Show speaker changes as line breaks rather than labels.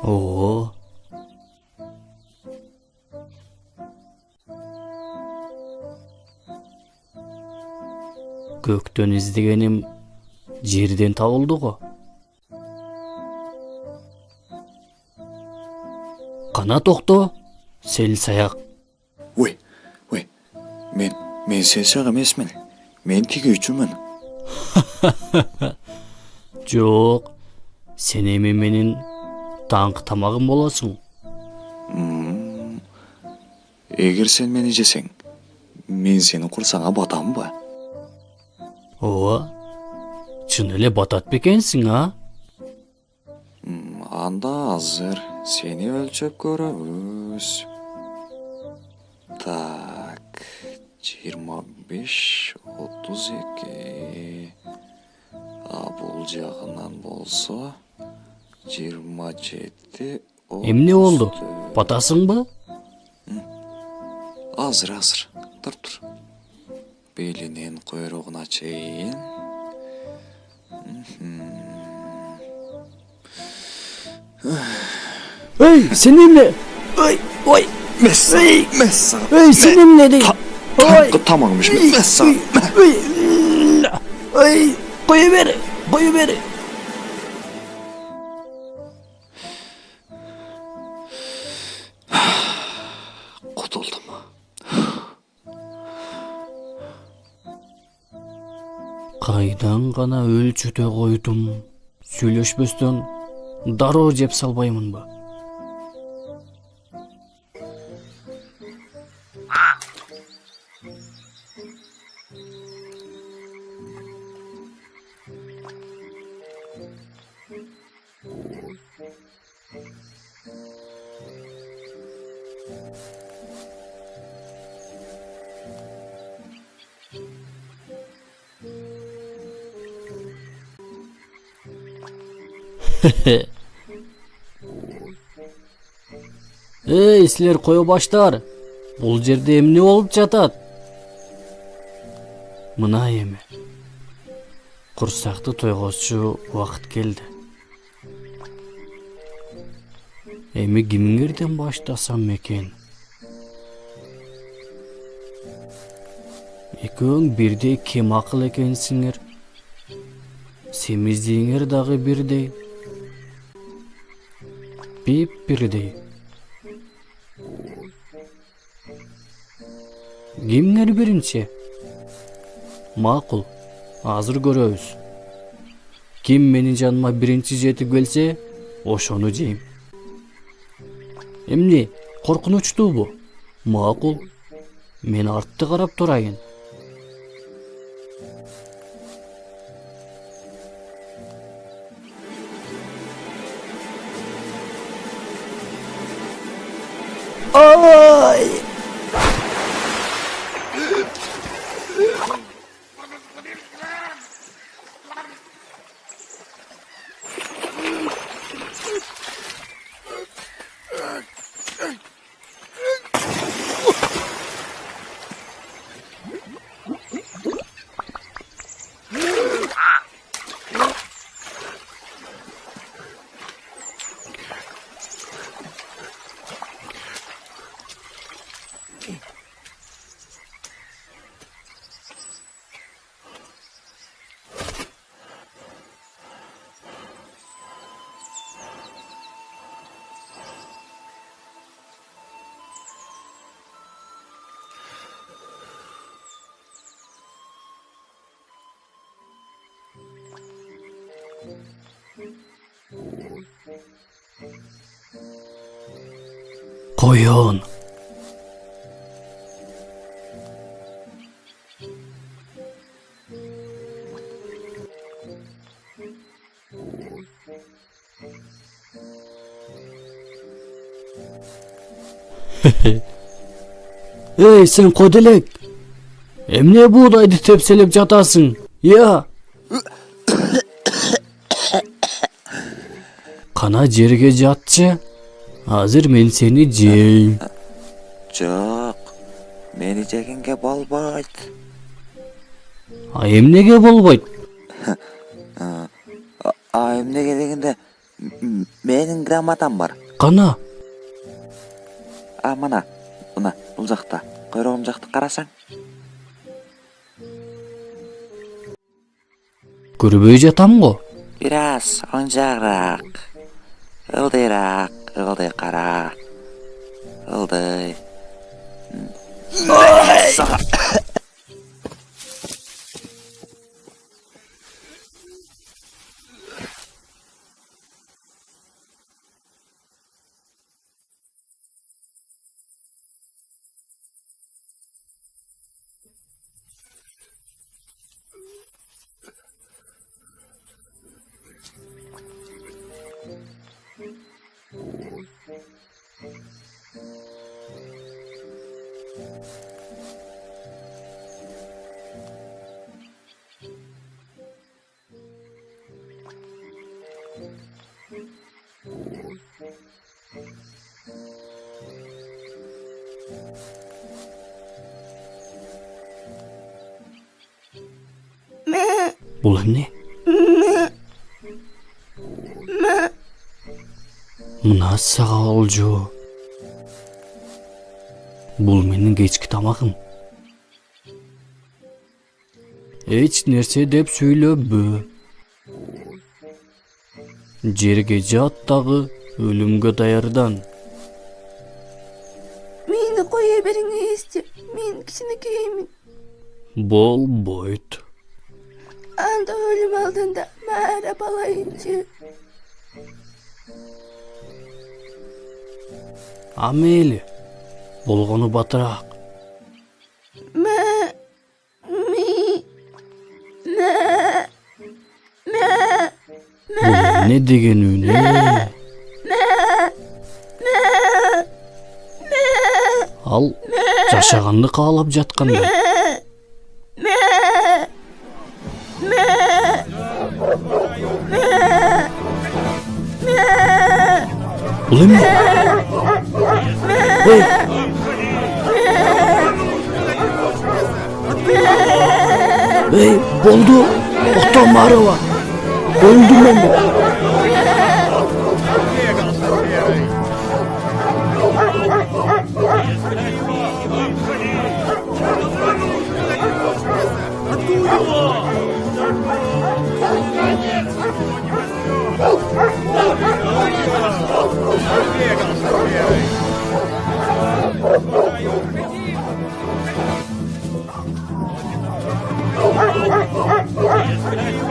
Oo. Gökten izlegenim жерден табылды го. Кана токто, сел саяк.
Ой, мен сенсақ емесмін. Мен тигүүчүмүн.
Жок, сен эми менин таңкы тамагым болосуң.
Эгер сен мени жесең, мен сени курсаңа батамбы?
Ооба, чын эле батат бекенсиң, а?
Анда азыр сени өлчөп көрөбүз. Так, 25, 32. Бул жагынан болсо 27.
Эмне болду? Батасыңбы?
Азыр. Тур. Белинен куйругуна чейин.
Ey, sen emne? Oy.
Месса.
Ey, sen emne değil.
Tankı tamammış. Месса.
Ey, koyuver.
Кутулдум.
Кайдан гана өлчүтө койдум. Сүйлөшпөстөн дароо жеп салбаймынбы? Ey, силер кое баштар. Бул жерде эмне болуп жатат? Мына эми. Курсакты тойгозчу убакыт келди. Эми кимдерден баштасам экен? Экөөң бирдей кем акыл экенсиңер. Семиздигиңер дагы бирдей. Бирдей. Кимдер биринчи? Макул, азыр көрөбүз. Ким менин жаныма биринчи жетип келсе, ошону жейм. Эмне, коркунучтуубу? Макул, мен артты карап турайын. Ай! Koyun. Ey sen kodelek. Emne buğdaydı tepselep jatasың? Ya. Kana жерге жатчы. Азыр мен сени жейм.
Жок. Мени жегенге болбойт.
Эмнеге болбойт?
Эмнеге дегенде
Menin gramatam var.
Qana,
Mana, bul jakta. Koyrogum jakты карасаң.
көрбөй жатам го.
Biraz oncaqraq. Ildıyrak, ıldıy qara. Ildıy.
Бул эмне? Мына сага олжо. Бул менин кечки тамагым. Эч нерсе деп сүйлөбө. Жерге жат дагы өлүмгө даярдан.
Meni koya beriңizdi. Men кичинекеймин.
Болбойт.
Anda ölüm aldığında mağara balayınca.
Амели, болгону батыраак. Бул эмне деген үнү? Ал жашаганды каалап жаткандай. Бул эмне? Эй! Эй, болду. Токто Марова. Öldüm ben.
Yes,